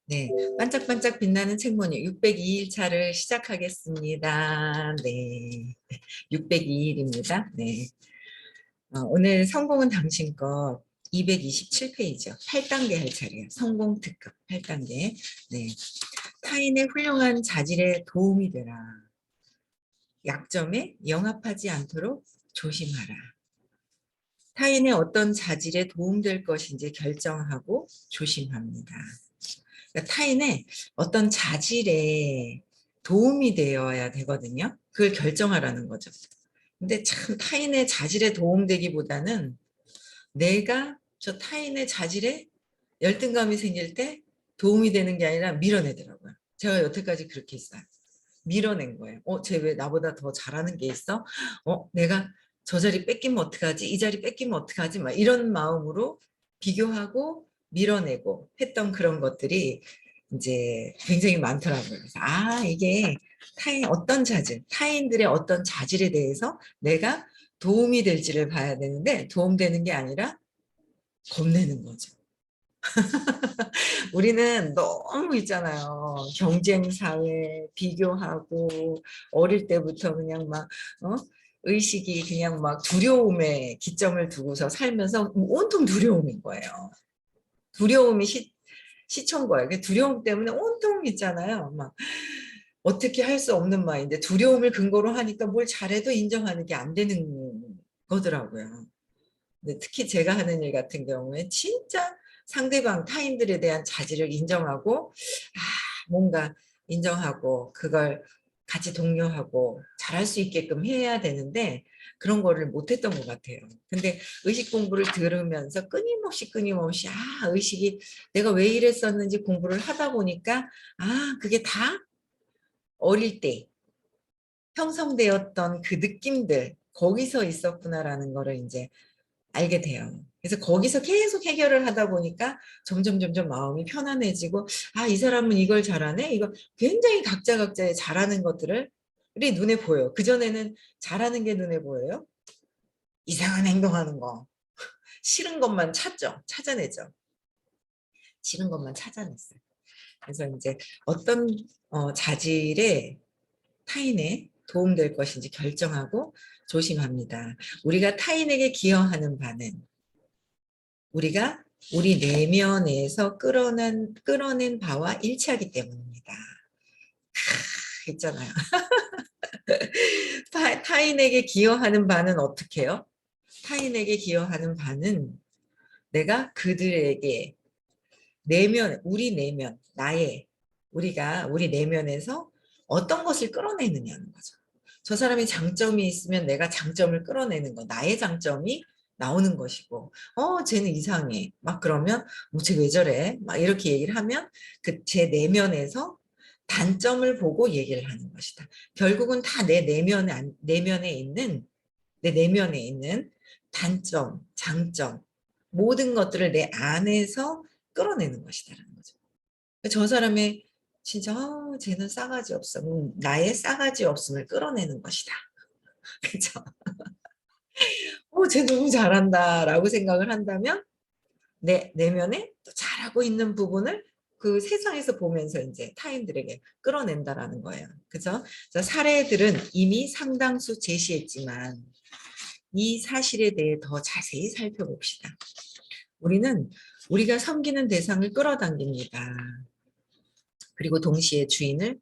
네, 반짝반짝 빛나는 책모님 602일 차를 시작하겠습니다. 네, 602일입니다. 네, 오늘 성공은 당신 것 227페이지요. 8단계 할 차례예요. 성공 특급 8단계. 네, 타인의 훌륭한 자질에 도움이 되라. 약점에 영합하지 않도록 조심하라. 타인의 어떤 자질에 도움될 것인지 결정하고 조심합니다. 그러니까 타인의 어떤 자질에 도움이 되어야 되거든요. 그걸 결정하라는 거죠. 근데 참 타인의 자질에 도움되기보다는 내가 저 타인의 자질에 열등감이 생길 때 도움이 되는 게 아니라 밀어내더라고요. 제가 여태까지 그렇게 했어요. 밀어낸 거예요. 쟤 왜 나보다 더 잘하는 게 있어? 내가 저 자리 뺏기면 어떡하지? 이 자리 뺏기면 어떡하지? 막 이런 마음으로 비교하고 밀어내고 했던 그런 것들이 이제 굉장히 많더라고요. 그래서 이게 어떤 자질, 타인들의 어떤 자질에 대해서 내가 도움이 될지를 봐야 되는데 도움되는 게 아니라 겁내는 거죠. 우리는 너무 있잖아요. 경쟁 사회, 비교하고 어릴 때부터 그냥 막 의식이 그냥 막 두려움에 기점을 두고서 살면서 온통 두려움인 거예요. 두려움이 시초인 거예요. 두려움 때문에 온통 있잖아요. 막 어떻게 할 수 없는 마인드, 두려움을 근거로 하니까 뭘 잘해도 인정하는 게 안 되는 거더라고요. 근데 특히 제가 하는 일 같은 경우에 진짜 상대방 타인들에 대한 자질을 인정하고 뭔가 인정하고 그걸 같이 독려하고 잘할 수 있게끔 해야 되는데 그런 거를 못했던 것 같아요. 근데 의식 공부를 들으면서 끊임없이 의식이 내가 왜 이랬었는지 공부를 하다 보니까 그게 다 어릴 때 형성되었던 그 느낌들 거기서 있었구나라는 거를 이제 알게 돼요. 그래서 거기서 계속 해결을 하다 보니까 점점 마음이 편안해지고 이 사람은 이걸 잘하네? 이거 굉장히 각자의 잘하는 것들을 눈에 보여요. 그전에는 잘하는 게 눈에 보여요. 이상한 행동하는 거. 싫은 것만 찾아내죠. 싫은 것만 찾아냈어요. 그래서 이제 어떤 자질에 타인에 도움될 것인지 결정하고 조심합니다. 우리가 타인에게 기여하는 바는 우리가 우리 내면에서 끌어낸 바와 일치하기 때문입니다. 있잖아요. 타인에게 기여하는 바는 어떻게 해요? 타인에게 기여하는 바는 내가 그들에게 우리 내면, 우리 내면에서 어떤 것을 끌어내느냐는 거죠. 저 사람이 장점이 있으면 내가 장점을 끌어내는 거, 나의 장점이 나오는 것이고, 쟤는 이상해. 막 그러면, 쟤 왜 저래? 막 이렇게 얘기를 하면, 제 내면에서 단점을 보고 얘기를 하는 것이다. 결국은 다 내 내면에 있는 단점, 장점, 모든 것들을 내 안에서 끌어내는 것이다라는 거죠. 저 사람의 진짜 쟤는 싸가지 없어. 나의 싸가지 없음을 끌어내는 것이다. 그죠? 쟤 너무 잘한다라고 생각을 한다면 내 내면에 또 잘하고 있는 부분을 그 세상에서 보면서 이제 타인들에게 끌어낸다라는 거예요. 그죠? 사례들은 이미 상당수 제시했지만 이 사실에 대해 더 자세히 살펴봅시다. 우리가 섬기는 대상을 끌어당깁니다. 그리고 동시에 주인을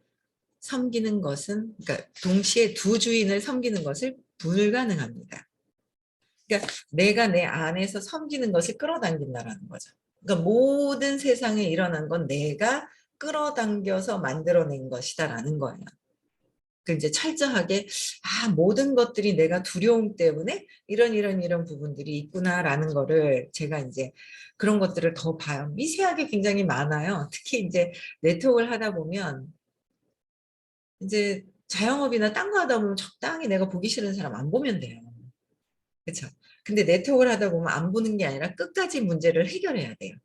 섬기는 것은, 그러니까 동시에 두 주인을 섬기는 것을 불가능합니다. 그러니까 내가 내 안에서 섬기는 것을 끌어당긴다라는 거죠. 그러니까 모든 세상에 일어난 건 내가 끌어당겨서 만들어낸 것이다라는 거예요. 이제 철저하게 모든 것들이 내가 두려움 때문에 이런 부분들이 있구나라는 거를 제가 이제 그런 것들을 더 봐요. 미세하게 굉장히 많아요. 특히 이제 네트워크를 하다 보면 이제 자영업이나 딴 거 하다 보면 적당히 내가 보기 싫은 사람 안 보면 돼요. 그렇죠? 근데 네트워크를 하다 보면 안 보는 게 아니라 끝까지 문제를 해결해야 돼요.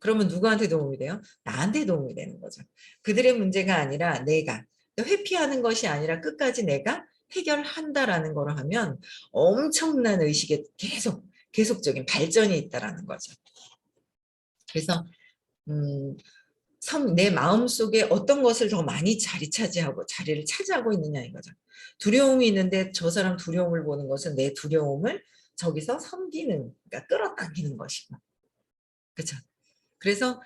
그러면 누구한테 도움이 돼요? 나한테 도움이 되는 거죠. 그들의 문제가 아니라 내가 회피하는 것이 아니라 끝까지 내가 해결한다라는 걸 하면 엄청난 의식의 계속적인 발전이 있다라는 거죠. 그래서 내 마음속에 어떤 것을 더 많이 자리를 차지하고 있느냐 이거죠. 두려움이 있는데 저 사람 두려움을 보는 것은 내 두려움을 저기서 섬기는, 그러니까 끌어당기는 것이고. 그렇죠. 그래서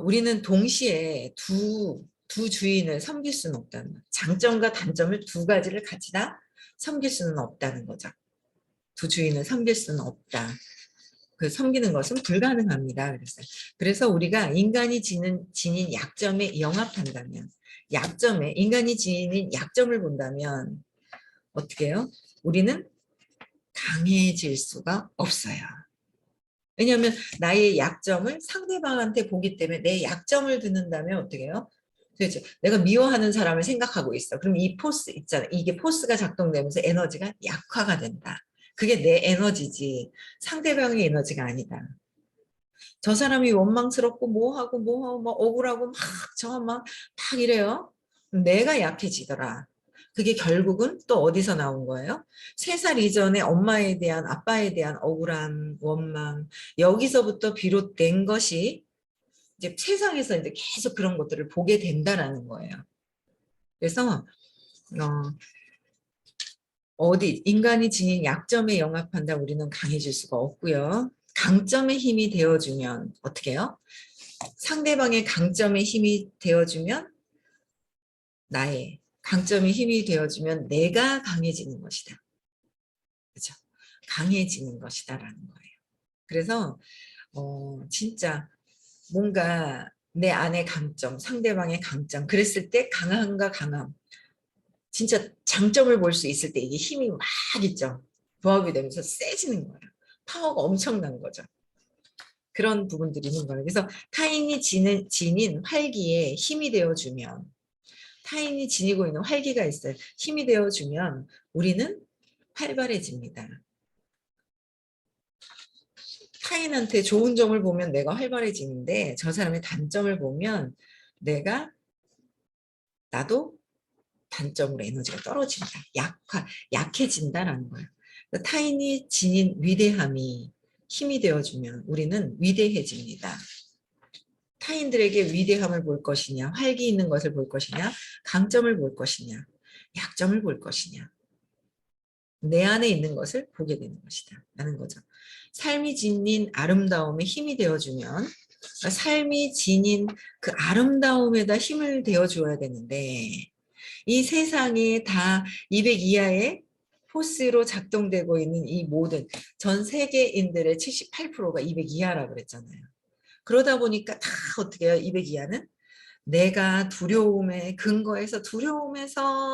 우리는 동시에 두 주인을 섬길 수는 없다는 거예요. 장점과 단점을 두 가지를 같이 다 섬길 수는 없다는 거죠. 두 주인을 섬길 수는 없다. 그 섬기는 것은 불가능합니다. 그래서 우리가 인간이 지닌 약점에 영합한다면, 인간이 지닌 약점을 본다면 어떻게 해요? 우리는 강해질 수가 없어요. 왜냐하면 나의 약점을 상대방한테 보기 때문에 내 약점을 듣는다면 어떻게 해요? 그렇죠. 내가 미워하는 사람을 생각하고 있어. 그럼 이 포스 있잖아. 이게 포스가 작동되면서 에너지가 약화가 된다. 그게 내 에너지지 상대방의 에너지가 아니다. 저 사람이 원망스럽고 뭐하고 막 억울하고 막 이래요. 내가 약해지더라. 그게 결국은 또 어디서 나온 거예요? 3살 이전에 엄마에 대한, 아빠에 대한 억울한 원망, 여기서부터 비롯된 것이 이제 세상에서 이제 계속 그런 것들을 보게 된다라는 거예요. 그래서 인간이 지닌 약점에 영합한다 우리는 강해질 수가 없고요. 강점의 힘이 되어주면 어떻게 해요? 상대방의 강점의 힘이 되어주면 나의 강점의 힘이 되어주면 내가 강해지는 것이다. 그렇죠? 강해지는 것이다라는 거예요. 그래서 진짜 뭔가 내 안의 강점, 상대방의 강점, 그랬을 때 강함과 강함, 진짜 장점을 볼 수 있을 때 이게 힘이 막 있죠. 부합이 되면서 세지는 거예요. 파워가 엄청난 거죠. 그런 부분들이 있는 거예요. 그래서 타인이 지닌 활기에 힘이 되어주면, 타인이 지니고 있는 활기가 있어요. 힘이 되어주면 우리는 활발해집니다. 타인한테 좋은 점을 보면 내가 활발해지는데 저 사람의 단점을 보면 나도 단점으로 에너지가 떨어진다. 약해진다라는 거예요. 타인이 지닌 위대함이 힘이 되어주면 우리는 위대해집니다. 타인들에게 위대함을 볼 것이냐, 활기 있는 것을 볼 것이냐, 강점을 볼 것이냐, 약점을 볼 것이냐. 내 안에 있는 것을 보게 되는 것이다 라는 거죠. 삶이 지닌 아름다움에 힘이 되어주면 삶이 지닌 그 아름다움에다 힘을 되어줘야 되는데 이 세상에 다 200 이하의 포스로 작동되고 있는 이 모든 전 세계인들의 78%가 200 이하라고 그랬잖아요. 그러다 보니까 다 어떻게 해요? 200 이하는 내가 두려움에서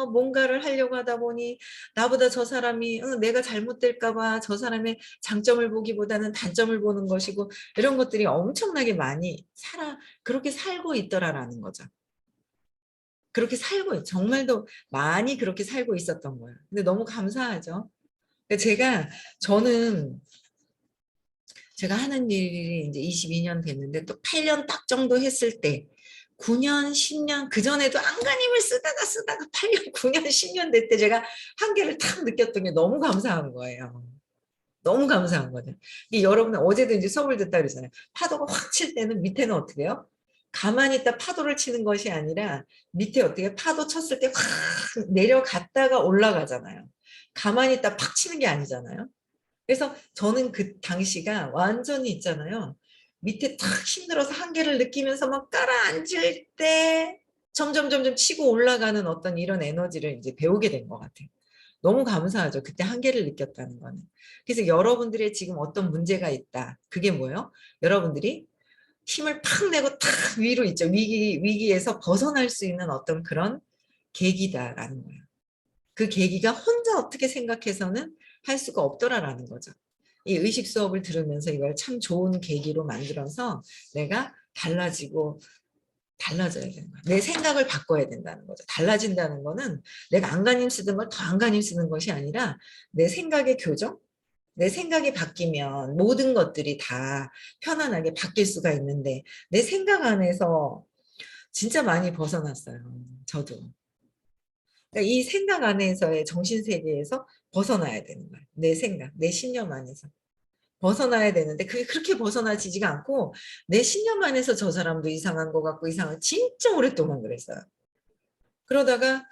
뭔가를 하려고 하다 보니 나보다 저 사람이 내가 잘못될까 봐 저 사람의 장점을 보기보다는 단점을 보는 것이고 이런 것들이 엄청나게 많이 그렇게 살고 있더라라는 거죠. 그렇게 정말도 많이 그렇게 살고 있었던 거예요. 근데 너무 감사하죠. 저는 제가 하는 일이 이제 22년 됐는데 또 8년 딱 정도 했을 때 9년, 10년 그전에도 안간힘을 쓰다가 8년, 9년, 10년 될 때 제가 한계를 딱 느꼈던 게 너무 감사한 거예요. 너무 감사한 거죠. 여러분 어제도 이제 수업을 듣다 그러잖아요. 파도가 확 칠 때는 밑에는 어떻게 해요? 가만히 있다 파도를 치는 것이 아니라 밑에 어떻게 파도 쳤을 때 확 내려갔다가 올라가잖아요. 가만히 있다 팍 치는 게 아니잖아요. 그래서 저는 그 당시가 완전히 있잖아요. 밑에 탁 힘들어서 한계를 느끼면서 막 깔아앉을 때 점점 치고 올라가는 어떤 이런 에너지를 이제 배우게 된 것 같아요. 너무 감사하죠. 그때 한계를 느꼈다는 거는. 그래서 여러분들의 지금 어떤 문제가 있다. 그게 뭐예요? 여러분들이 힘을 팍 내고 탁 위로 있죠. 위기에서 벗어날 수 있는 어떤 그런 계기다라는 거예요. 그 계기가 혼자 어떻게 생각해서는 할 수가 없더라라는 거죠. 이 의식 수업을 들으면서 이걸 참 좋은 계기로 만들어서 내가 달라져야 되는 거야. 내 생각을 바꿔야 된다는 거죠. 달라진다는 거는 내가 안간힘 쓰던 걸 더 안간힘 쓰는 것이 아니라 내 생각의 교정? 내 생각이 바뀌면 모든 것들이 다 편안하게 바뀔 수가 있는데 내 생각 안에서 진짜 많이 벗어났어요. 저도. 그러니까 이 생각 안에서의 정신세계에서 벗어나야 되는 거예요. 내 생각, 내 신념 안에서. 벗어나야 되는데 그게 그렇게 벗어나지지가 않고 내 신념 안에서 저 사람도 이상한 것 같고 이상한 진짜 오랫동안 그랬어요. 그러다가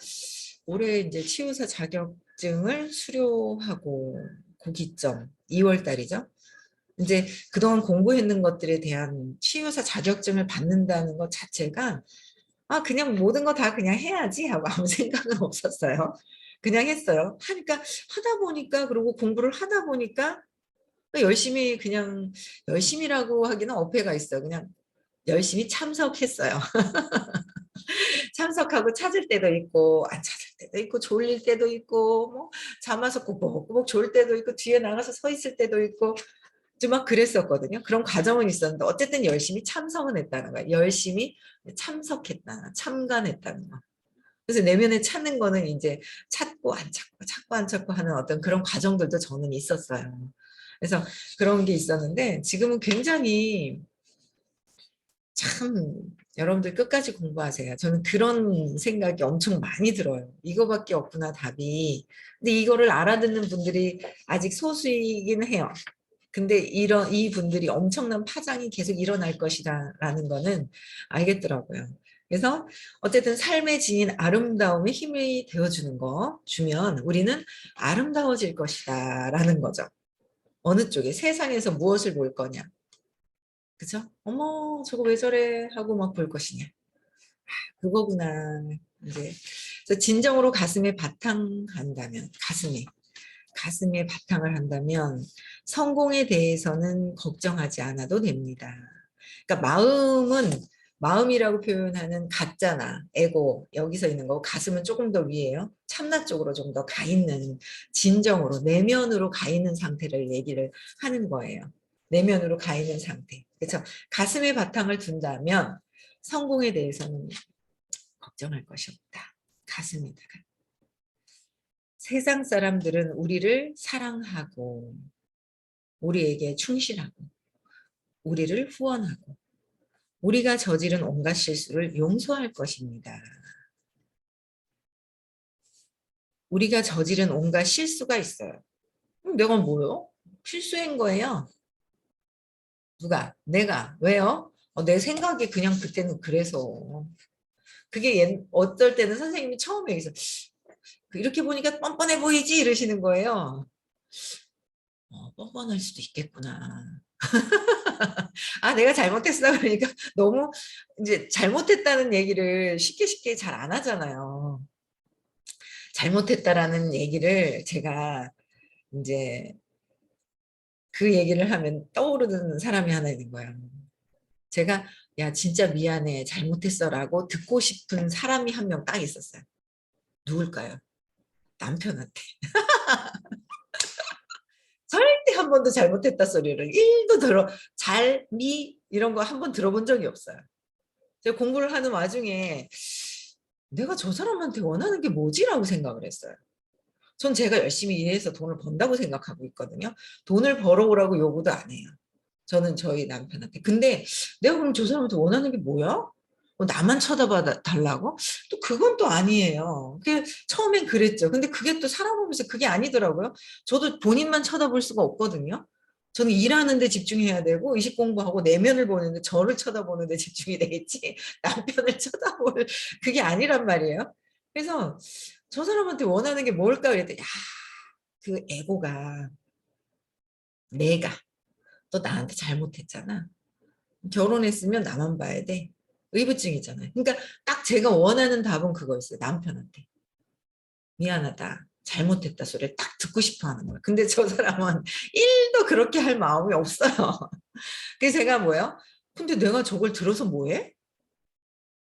올해 이제 치유사 자격증을 수료하고 고기점 2월 달이죠. 이제 그동안 공부했는 것들에 대한 치유사 자격증을 받는다는 것 자체가 아 그냥 모든 거 다 그냥 해야지 하고 아무 생각은 없었어요. 그냥 했어요. 하니까 하다 보니까 그리고 공부를 하다 보니까 열심히 그냥 열심히라고 하기는 어폐가 있어요. 그냥 열심히 참석했어요. 참석하고 찾을 때도 있고 안 찾을 때도 있고 졸릴 때도 있고 뭐 잠아서 꾸벅꾸벅 졸 때도 있고 뒤에 나가서 서 있을 때도 있고 좀 막 그랬었거든요. 그런 과정은 있었는데 어쨌든 열심히 참석은 했다는 거예요. 열심히 참석했다, 참관했다는 거. 그래서 내면에 찾는 거는 이제 찾고 안 찾고 찾고 안 찾고 하는 어떤 그런 과정들도 저는 있었어요. 그래서 그런 게 있었는데 지금은 굉장히 참 여러분들 끝까지 공부하세요. 저는 그런 생각이 엄청 많이 들어요. 이거밖에 없구나 답이. 근데 이거를 알아듣는 분들이 아직 소수이긴 해요. 근데 이 분들이 엄청난 파장이 계속 일어날 것이라는 거는 알겠더라고요. 그래서 어쨌든 삶의 지닌 아름다움에 힘이 되어주는 거 주면 우리는 아름다워질 것이다 라는 거죠. 어느 쪽에 세상에서 무엇을 볼 거냐. 그죠? 어머 저거 왜 저래 하고 막 볼 것이냐. 그거구나. 이제 그래서 진정으로 가슴에 바탕한다면 가슴에 바탕을 한다면 성공에 대해서는 걱정하지 않아도 됩니다. 그러니까 마음이라고 표현하는 가짜나 에고 여기서 있는 거고 가슴은 조금 더 위에요. 참나 쪽으로 좀 더 가 있는 진정으로 내면으로 가 있는 상태를 얘기를 하는 거예요. 내면으로 가 있는 상태. 그렇죠? 가슴에 바탕을 둔다면 성공에 대해서는 걱정할 것이 없다. 가슴에다가. 세상 사람들은 우리를 사랑하고 우리에게 충실하고 우리를 후원하고 우리가 저지른 온갖 실수를 용서할 것입니다. 우리가 저지른 온갖 실수가 있어요. 그럼 내가 뭐요? 실수한 거예요. 누가? 내가. 왜요? 내 생각이 그냥 그때는 그래서. 그게 어떨 때는 선생님이 처음에 여기서 이렇게 보니까 뻔뻔해 보이지 이러시는 거예요. 뻔뻔할 수도 있겠구나. 아, 내가 잘못했어. 그러니까 너무 이제 잘못했다는 얘기를 쉽게 잘 안 하잖아요. 잘못했다라는 얘기를 제가 이제 그 얘기를 하면 떠오르는 사람이 하나 있는 거예요. 제가 야, 진짜 미안해. 잘못했어라고 듣고 싶은 사람이 한 명 딱 있었어요. 누굴까요? 남편한테. 절대 한 번도 잘못했다 소리를 1도 이런 거 한 번 들어본 적이 없어요. 제가 공부를 하는 와중에 내가 저 사람한테 원하는 게 뭐지라고 생각을 했어요. 전 제가 열심히 일해서 돈을 번다고 생각하고 있거든요. 돈을 벌어오라고 요구도 안 해요. 저는 저희 남편한테. 근데 내가 그럼 저 사람한테 원하는 게 뭐야? 나만 쳐다봐 달라고? 또 그건 또 아니에요. 처음엔 그랬죠. 근데 그게 또 살아보면서 그게 아니더라고요. 저도 본인만 쳐다볼 수가 없거든요. 저는 일하는 데 집중해야 되고 의식 공부하고 내면을 보는데 저를 쳐다보는 데 집중이 되겠지 남편을 쳐다볼 그게 아니란 말이에요. 그래서 저 사람한테 원하는 게 뭘까 그랬더니 그 에고가 내가 또 나한테 잘못했잖아. 결혼했으면 나만 봐야 돼. 의부증이잖아요. 그러니까 딱 제가 원하는 답은 그거였어요. 남편한테. 미안하다. 잘못했다 소리를 딱 듣고 싶어 하는 거예요. 근데 저 사람은 1도 그렇게 할 마음이 없어요. 그래서 제가 뭐예요? 근데 내가 저걸 들어서 뭐해?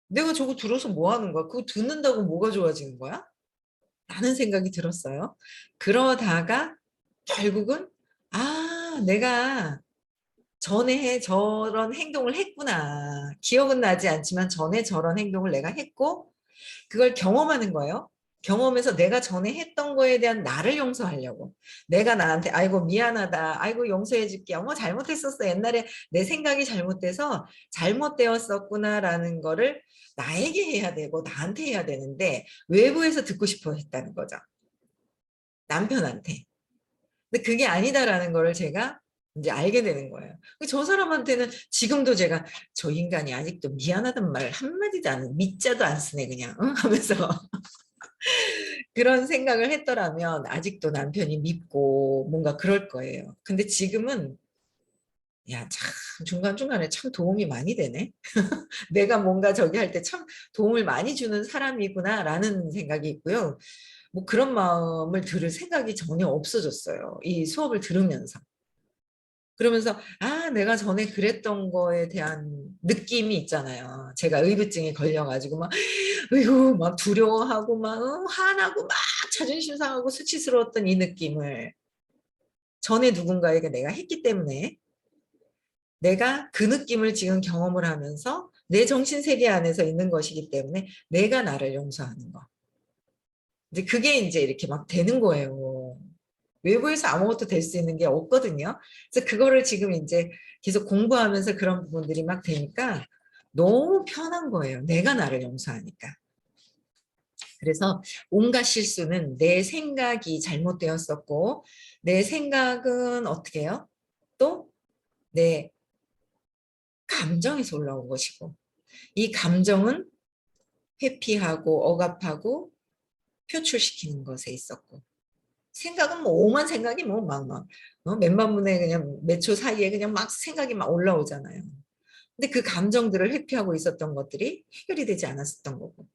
내가 저거 들어서 뭐 하는 거야? 그거 듣는다고 뭐가 좋아지는 거야? 라는 생각이 들었어요. 그러다가 결국은 내가 전에 저런 행동을 했구나. 기억은 나지 않지만 전에 저런 행동을 내가 했고 그걸 경험하는 거예요. 경험해서 내가 전에 했던 거에 대한 나를 용서하려고. 내가 나한테 아이고 미안하다. 아이고 용서해 줄게. 어머 잘못했었어. 옛날에 내 생각이 잘못돼서 잘못되었었구나라는 거를 나에게 해야 되고 나한테 해야 되는데 외부에서 듣고 싶어 했다는 거죠. 남편한테. 근데 그게 아니다라는 거를 제가 이제 알게 되는 거예요. 저 사람한테는 지금도 제가 저 인간이 아직도 미안하단 말 한마디도 안, 밑자도 안 쓰네 그냥 응? 하면서 그런 생각을 했더라면 아직도 남편이 밉고 뭔가 그럴 거예요. 근데 지금은 야, 참 중간중간에 참 도움이 많이 되네. 내가 뭔가 저기 할 때 참 도움을 많이 주는 사람이구나라는 생각이 있고요. 뭐 그런 마음을 들을 생각이 전혀 없어졌어요. 이 수업을 들으면서. 그러면서 아 내가 전에 그랬던 거에 대한 느낌이 있잖아요. 제가 의부증에 걸려가지고 막 으이구 막 두려워하고 막 화나고 막 자존심 상하고 수치스러웠던 이 느낌을 전에 누군가에게 내가 했기 때문에 내가 그 느낌을 지금 경험을 하면서 내 정신세계 안에서 있는 것이기 때문에 내가 나를 용서하는 거. 이제 그게 이제 이렇게 막 되는 거예요. 외부에서 아무것도 될 수 있는 게 없거든요. 그래서 그거를 지금 이제 계속 공부하면서 그런 부분들이 막 되니까 너무 편한 거예요. 내가 나를 용서하니까. 그래서 온갖 실수는 내 생각이 잘못되었었고 내 생각은 어떻게 해요? 또 내 감정에서 올라온 것이고 이 감정은 회피하고 억압하고 표출시키는 것에 있었고 생각은 뭐 오만 생각이 뭐 막 몇만 분의 그냥 몇 초 사이에 그냥 막 생각이 막 올라오잖아요. 근데 그 감정들을 회피하고 있었던 것들이 해결이 되지 않았었던 거고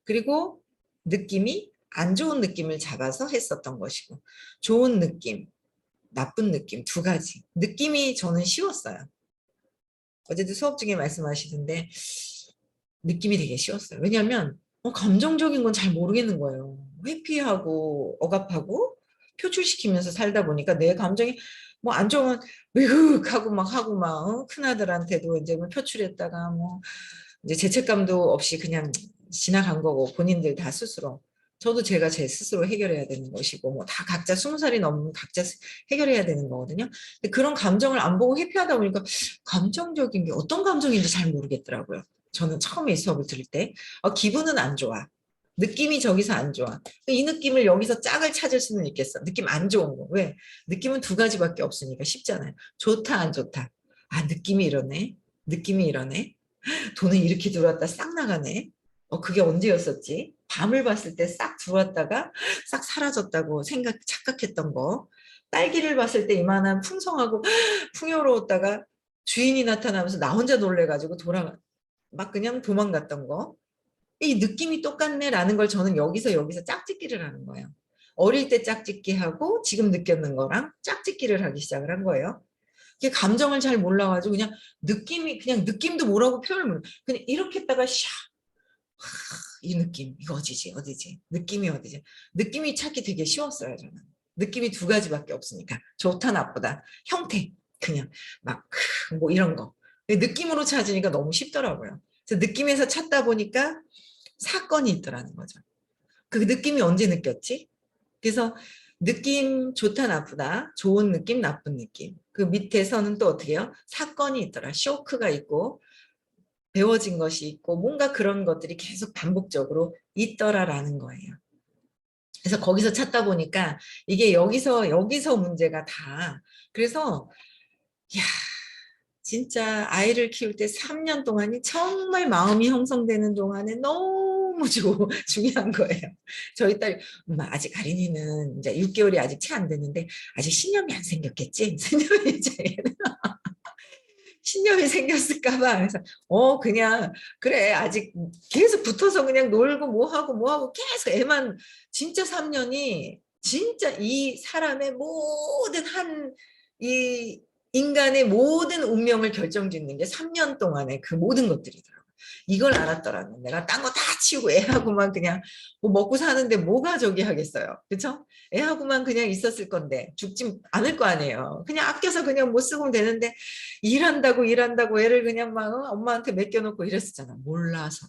그리고 느낌이 안 좋은 느낌을 잡아서 했었던 것이고 좋은 느낌, 나쁜 느낌 두 가지 느낌이 저는 쉬웠어요. 어제도 수업 중에 말씀하시던데 느낌이 되게 쉬웠어요. 왜냐하면 감정적인 건 잘 모르겠는 거예요. 회피하고 억압하고 표출시키면서 살다 보니까 내 감정이 뭐 안 좋으면 으흑 하고 막 하고 막 큰아들한테도 이제 뭐 표출했다가 뭐 이제 죄책감도 없이 그냥 지나간 거고 본인들 다 스스로 저도 제가 제 스스로 해결해야 되는 것이고 뭐 다 각자 20살이 넘으면 각자 해결해야 되는 거거든요. 근데 그런 감정을 안 보고 회피하다 보니까 감정적인 게 어떤 감정인지 잘 모르겠더라고요. 저는 처음에 이 수업을 들을 때 기분은 안 좋아. 느낌이 저기서 안 좋아. 이 느낌을 여기서 짝을 찾을 수는 있겠어. 느낌 안 좋은 거. 왜? 느낌은 두 가지밖에 없으니까 쉽잖아요. 좋다 안 좋다. 아 느낌이 이러네. 느낌이 이러네. 돈은 이렇게 들어왔다 싹 나가네. 그게 언제였었지? 밤을 봤을 때 싹 들어왔다가 싹 사라졌다고 착각했던 거. 딸기를 봤을 때 이만한 풍성하고 풍요로웠다가 주인이 나타나면서 나 혼자 놀래가지고 막 그냥 도망갔던 거. 이 느낌이 똑같네라는 걸 저는 여기서 짝짓기를 하는 거예요. 어릴 때 짝짓기하고 지금 느꼈는 거랑 짝짓기를 하기 시작을 한 거예요. 이게 감정을 잘 몰라가지고 그냥 느낌이 그냥 느낌도 뭐라고 표현을 못해. 그냥 이렇게 했다가 이 느낌 이거 어디지 느낌이 어디지 느낌이 찾기 되게 쉬웠어요 저는. 느낌이 두 가지밖에 없으니까 좋다 나쁘다 형태 그냥 막 뭐 이런 거 느낌으로 찾으니까 너무 쉽더라고요. 그래서 느낌에서 찾다 보니까 사건이 있더라는 거죠. 그 느낌이 언제 느꼈지? 그래서 느낌 좋다 나쁘다 좋은 느낌 나쁜 느낌 그 밑에서는 또 어떻게 해요? 사건이 있더라. 쇼크가 있고 배워진 것이 있고 뭔가 그런 것들이 계속 반복적으로 있더라라는 거예요. 그래서 거기서 찾다 보니까 이게 여기서 문제가 다 그래서 야 진짜 아이를 키울 때 3년 동안이 정말 마음이 형성되는 동안에 너무 중요한 거예요. 저희 딸이 엄마 아직 아린이는 이제 6개월이 아직 채 안 됐는데 아직 신념이 안 생겼겠지? 신념이 이제 신념이 생겼을까 봐. 그래서 그냥 그래 아직 계속 붙어서 그냥 놀고 뭐 하고 계속 애만 진짜 3년이 진짜 이 사람의 모든 이 인간의 모든 운명을 결정짓는 게 3년 동안의 그 모든 것들이더라고요. 이걸 알았더라면 내가 딴 거 다 치우고 애하고만 그냥 뭐 먹고 사는데 뭐가 저기 하겠어요. 그렇죠? 애하고만 그냥 있었을 건데 죽지 않을 거 아니에요. 그냥 아껴서 그냥 못 쓰고 되는데 일한다고 애를 그냥 막 엄마한테 맡겨놓고 이랬었잖아. 몰라서.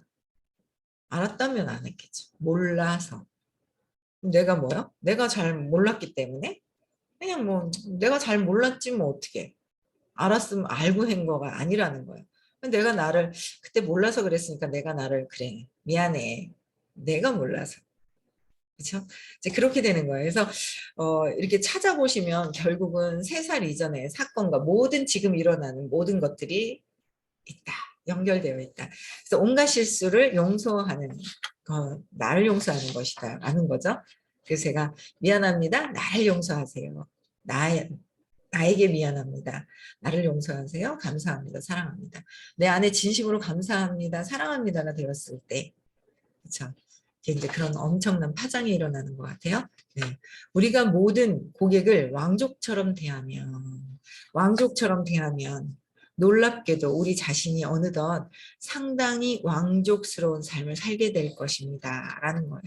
알았다면 안 했겠죠. 몰라서. 내가 뭐요? 내가 잘 몰랐기 때문에 그냥 뭐 내가 잘 몰랐지 뭐 어떻게 알았으면 알고 한 거가 아니라는 거예요. 내가 나를 그때 몰라서 그랬으니까 내가 나를 그래 미안해. 내가 몰라서. 그렇죠? 이제 그렇게 되는 거예요. 그래서 이렇게 찾아보시면 결국은 3살 이전의 사건과 모든 지금 일어나는 모든 것들이 있다. 연결되어 있다. 그래서 온갖 실수를 용서하는 나를 용서하는 것이다. 라는 거죠. 그래서 제가 미안합니다. 나를 용서하세요. 나에게 미안합니다. 나를 용서하세요. 감사합니다. 사랑합니다. 내 안에 진심으로 감사합니다. 사랑합니다가 되었을 때, 그렇죠? 이제 그런 엄청난 파장이 일어나는 것 같아요. 네. 우리가 모든 고객을 왕족처럼 대하면 놀랍게도 우리 자신이 어느덧 상당히 왕족스러운 삶을 살게 될 것입니다. 라는 거예요.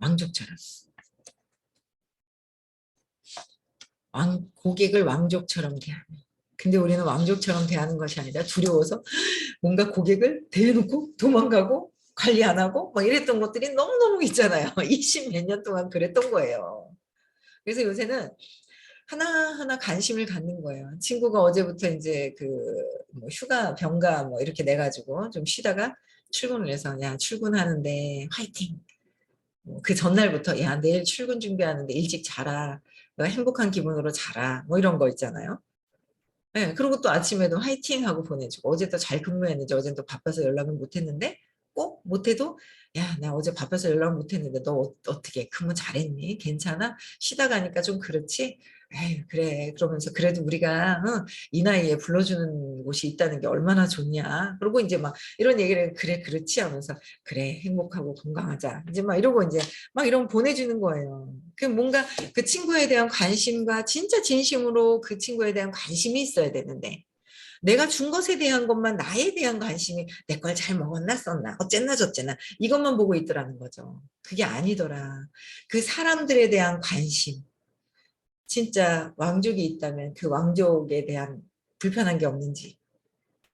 왕족처럼. 고객을 왕족처럼 대하면. 근데 우리는 왕족처럼 대하는 것이 아니라 두려워서 뭔가 고객을 대놓고 도망가고 관리 안 하고 막 이랬던 것들이 너무너무 있잖아요. 20 몇 년 동안 그랬던 거예요. 그래서 요새는 하나하나 관심을 갖는 거예요. 친구가 어제부터 이제 뭐 휴가, 병가 뭐 이렇게 내가지고 좀 쉬다가 출근을 해서 야, 출근하는데 화이팅! 그 전날부터 야, 내일 출근 준비하는데 일찍 자라. 너 행복한 기분으로 자라. 뭐 이런 거 있잖아요. 네, 그리고 또 아침에도 화이팅 하고 보내주고 어제 또 잘 근무했는지 어제는 또 바빠서 연락을 못했는데 꼭 못해도 야, 나 어제 바빠서 연락 못했는데 너 어떻게 근무 잘했니? 괜찮아? 쉬다 가니까 좀 그렇지? 에휴, 그래. 그러면서 그래도 우리가 이 나이에 불러주는 곳이 있다는 게 얼마나 좋냐. 그리고 이제 막 이런 얘기를 그래 그렇지 하면서 그래 행복하고 건강하자. 이제 막 이러고 이제 막 이런 거 보내주는 거예요. 그 뭔가 그 친구에 대한 관심과 진짜 진심으로 그 친구에 대한 관심이 있어야 되는데 내가 준 것에 대한 것만 나에 대한 관심이 내 걸 잘 먹었나 썼나 어쨌나 저쨌나 이것만 보고 있더라는 거죠. 그게 아니더라. 그 사람들에 대한 관심 진짜 왕족이 있다면 그 왕족에 대한 불편한 게 없는지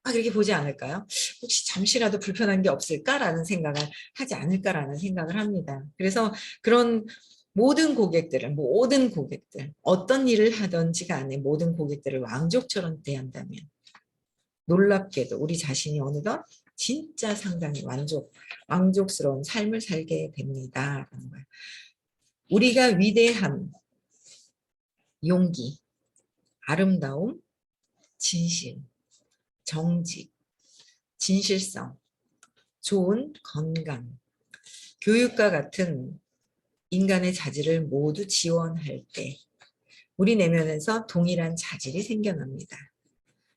막 이렇게 보지 않을까요? 혹시 잠시라도 불편한 게 없을까라는 생각을 하지 않을까라는 생각을 합니다. 그래서 그런 모든 고객들, 어떤 일을 하든지 간에 모든 고객들을 왕족처럼 대한다면 놀랍게도 우리 자신이 어느덧 진짜 상당히 왕족스러운 삶을 살게 됩니다. 라는 거예요. 우리가 위대함, 용기, 아름다움, 진실, 정직, 진실성, 좋은 건강, 교육과 같은 인간의 자질을 모두 지원할 때 우리 내면에서 동일한 자질이 생겨납니다.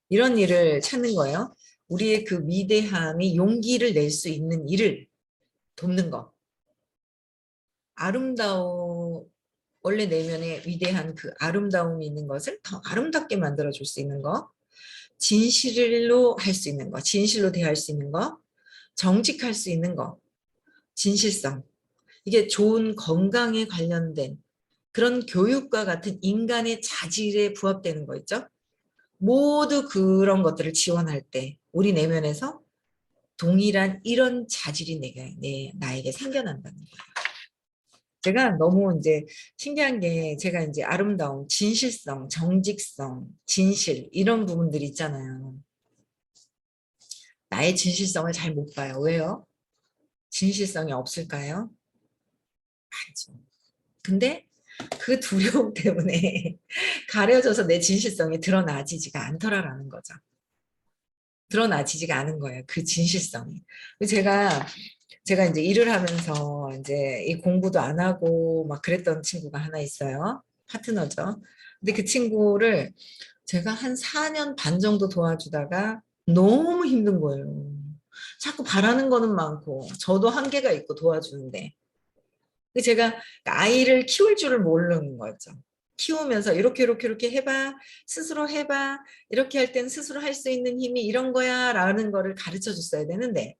이런 일을 찾는 거예요. 우리의 그 위대함이 용기를 낼 수 있는 일을 돕는 것. 원래 내면에 위대한 그 아름다움이 있는 것을 더 아름답게 만들어줄 수 있는 것. 진실로 할 수 있는 것. 진실로 대할 수 있는 것. 정직할 수 있는 것. 진실성. 이게 좋은 건강에 관련된 그런 교육과 같은 인간의 자질에 부합되는 거 있죠? 모두 그런 것들을 지원할 때 우리 내면에서 동일한 이런 자질이 나에게 생겨난다는 거예요. 제가 너무 이제 신기한 게 제가 이제 아름다움, 진실성, 정직성, 진실 이런 부분들이 있잖아요. 나의 진실성을 잘 못 봐요. 왜요? 진실성이 없을까요? 많죠. 근데 그 두려움 때문에 가려져서 내 진실성이 드러나지지가 않더라라는 거죠. 드러나지지가 않은 거예요. 그 진실성이. 제가 이제 일을 하면서 이제 이 공부도 안 하고 막 그랬던 친구가 하나 있어요. 파트너죠. 근데 그 친구를 제가 한 4년 반 정도 도와주다가 너무 힘든 거예요. 자꾸 바라는 거는 많고 저도 한계가 있고 도와주는데 제가 아이를 키울 줄을 모르는 거죠. 키우면서 이렇게 해봐. 스스로 해봐. 이렇게 할 땐 스스로 할 수 있는 힘이 이런 거야 라는 거를 가르쳐 줬어야 되는데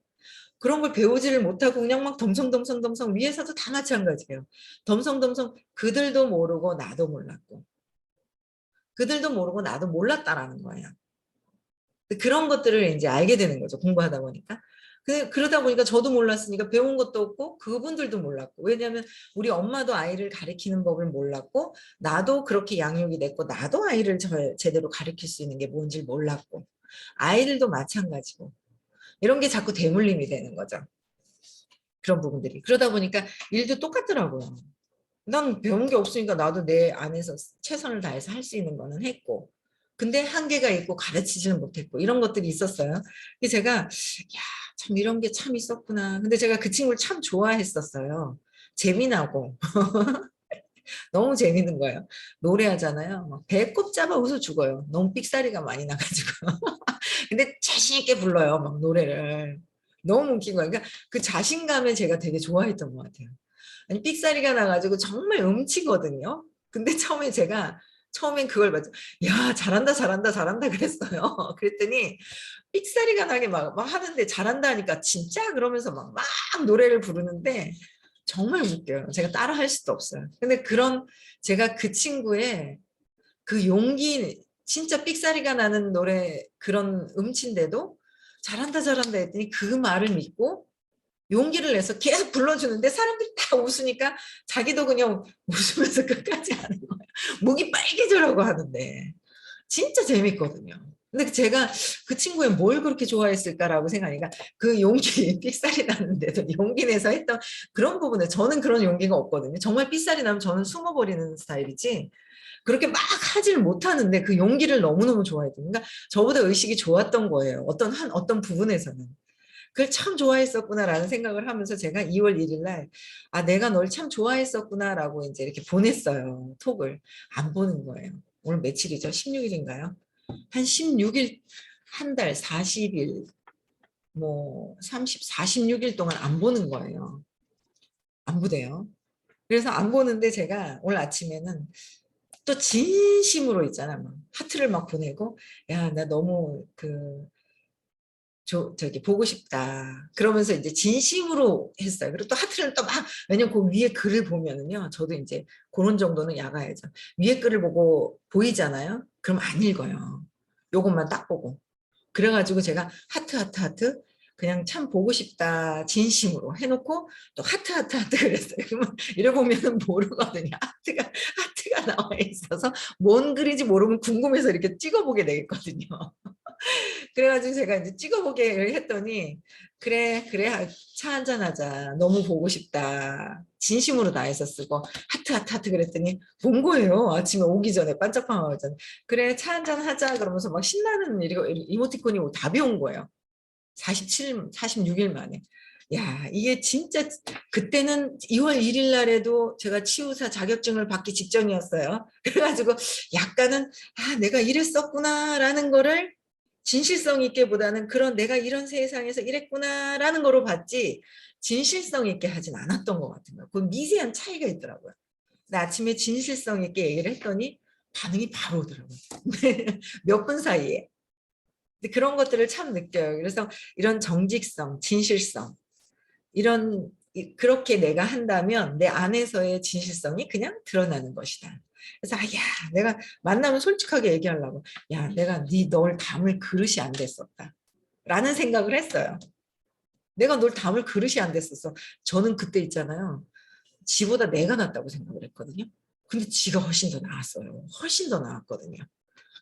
그런 걸 배우지를 못하고 그냥 막 덤성덤성덤성 위에서도 다 마찬가지예요. 덤성덤성 그들도 모르고 나도 몰랐고 그들도 모르고 나도 몰랐다라는 거예요. 그런 것들을 이제 알게 되는 거죠. 공부하다 보니까. 그러다 보니까 저도 몰랐으니까 배운 것도 없고 그분들도 몰랐고 왜냐하면 우리 엄마도 아이를 가르치는 법을 몰랐고 나도 그렇게 양육이 됐고 나도 아이를 제대로 가르칠 수 있는 게 뭔지 몰랐고 아이들도 마찬가지고 이런 게 자꾸 대물림이 되는 거죠. 그런 부분들이. 그러다 보니까 일도 똑같더라고요. 난 배운 게 없으니까 나도 내 안에서 최선을 다해서 할 수 있는 거는 했고, 근데 한계가 있고 가르치지는 못했고 이런 것들이 있었어요. 그래서 제가 야, 참 이런 게 참 있었구나. 근데 제가 그 친구를 참 좋아했었어요. 재미나고 너무 재밌는 거예요. 노래하잖아요. 막 배꼽 잡아 웃어 죽어요. 너무 삑사리가 많이 나가지고. 근데 자신 있게 불러요. 막 노래를. 너무 웃긴 거예요. 그러니까 그 자신감에 제가 되게 좋아했던 것 같아요. 아니 삑사리가 나가지고 정말 음치거든요. 근데 처음엔 그걸 봤죠. 야, 잘한다, 잘한다, 잘한다 그랬어요. 그랬더니 삑사리가 나게 막 하는데 잘한다 하니까 진짜 그러면서 막 노래를 부르는데 정말 웃겨요. 제가 따라 할 수도 없어요. 근데 제가 그 친구의 그 용기, 진짜 삑사리가 나는 노래 그런 음치인데도 잘한다, 잘한다 했더니 그 말을 믿고 용기를 내서 계속 불러주는데 사람들이 다 웃으니까 자기도 그냥 웃으면서 끝까지 하는 거예요. 목이 빨개져라고 하는데 진짜 재밌거든요. 근데 제가 그 친구의 뭘 그렇게 좋아했을까라고 생각하니까 그 용기 삑살이 나는데도 용기 내서 했던 그런 부분에 저는 그런 용기가 없거든요. 정말 삑살이 나면 저는 숨어버리는 스타일이지 그렇게 막 하지를 못하는데 그 용기를 너무너무 좋아했던 그러니까 저보다 의식이 좋았던 거예요. 어떤 부분에서는. 그걸 참 좋아했었구나라는 생각을 하면서 제가 2월 1일 날, 아, 내가 널 참 좋아했었구나라고 이제 이렇게 보냈어요. 톡을. 안 보는 거예요. 오늘 며칠이죠? 16일인가요? 한 16일, 한 달, 40일, 뭐, 46일 동안 안 보는 거예요. 안 보대요. 그래서 안 보는데 제가 오늘 아침에는 또 진심으로 있잖아. 막 하트를 막 보내고, 야, 나 너무 저기 보고 싶다. 그러면서 이제 진심으로 했어요. 그리고 또 하트를 또 막, 왜냐면 그 위에 글을 보면은요, 저도 이제 그런 정도는 야가야죠. 위에 글을 보고 보이잖아요? 그럼 안 읽어요. 요것만 딱 보고. 그래가지고 제가 하트, 하트, 하트, 그냥 참 보고 싶다, 진심으로 해놓고 또 하트, 하트, 하트 그랬어요. 그러면 이러보면은 모르거든요. 하트가 나와 있어서 뭔 글인지 모르면 궁금해서 이렇게 찍어보게 되겠거든요. 그래가지고 제가 이제 찍어보게 했더니 그래 그래 차 한잔 하자 너무 보고 싶다 진심으로 다해서 쓰고 하트 하트 하트 그랬더니 본 거예요. 아침에 오기 전에 반짝반짝하기 전에 그래 차 한잔 하자 그러면서 막 신나는 이모티콘이 답이 온 거예요. 46일 만에. 야, 이게 진짜 그때는 2월 1일 날에도 제가 치유사 자격증을 받기 직전이었어요. 그래가지고 약간은 아, 내가 이랬었구나라는 거를 진실성 있게보다는 그런 내가 이런 세상에서 이랬구나라는 거로 봤지 진실성 있게 하진 않았던 것 같은 거예요. 그 미세한 차이가 있더라고요. 근데 아침에 진실성 있게 얘기를 했더니 반응이 바로 오더라고요. 몇 분 사이에. 근데 그런 것들을 참 느껴요. 그래서 이런 정직성, 진실성, 그렇게 내가 한다면 내 안에서의 진실성이 그냥 드러나는 것이다. 그래서 야, 내가 만나면 솔직하게 얘기하려고. 야, 내가 널 담을 그릇이 안 됐었다. 라는 생각을 했어요. 내가 널 담을 그릇이 안 됐었어. 저는 그때 있잖아요. 지보다 내가 낫다고 생각을 했거든요. 근데 지가 훨씬 더 나았어요. 훨씬 더 나았거든요.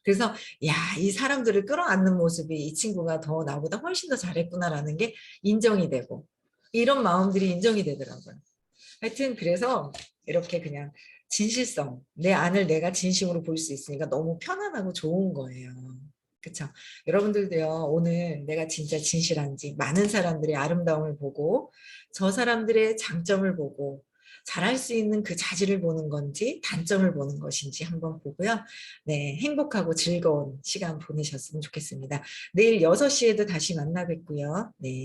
그래서 야, 이 사람들을 끌어안는 모습이 이 친구가 더 나보다 훨씬 더 잘했구나라는 게 인정이 되고 이런 마음들이 인정이 되더라고요. 하여튼 그래서 이렇게 그냥 진실성, 내 안을 내가 진심으로 볼 수 있으니까 너무 편안하고 좋은 거예요. 그렇죠? 여러분들도요. 오늘 내가 진짜 진실한지 많은 사람들의 아름다움을 보고 저 사람들의 장점을 보고 잘할 수 있는 그 자질을 보는 건지 단점을 보는 것인지 한번 보고요. 네, 행복하고 즐거운 시간 보내셨으면 좋겠습니다. 내일 6시에도 다시 만나 뵙고요. 네.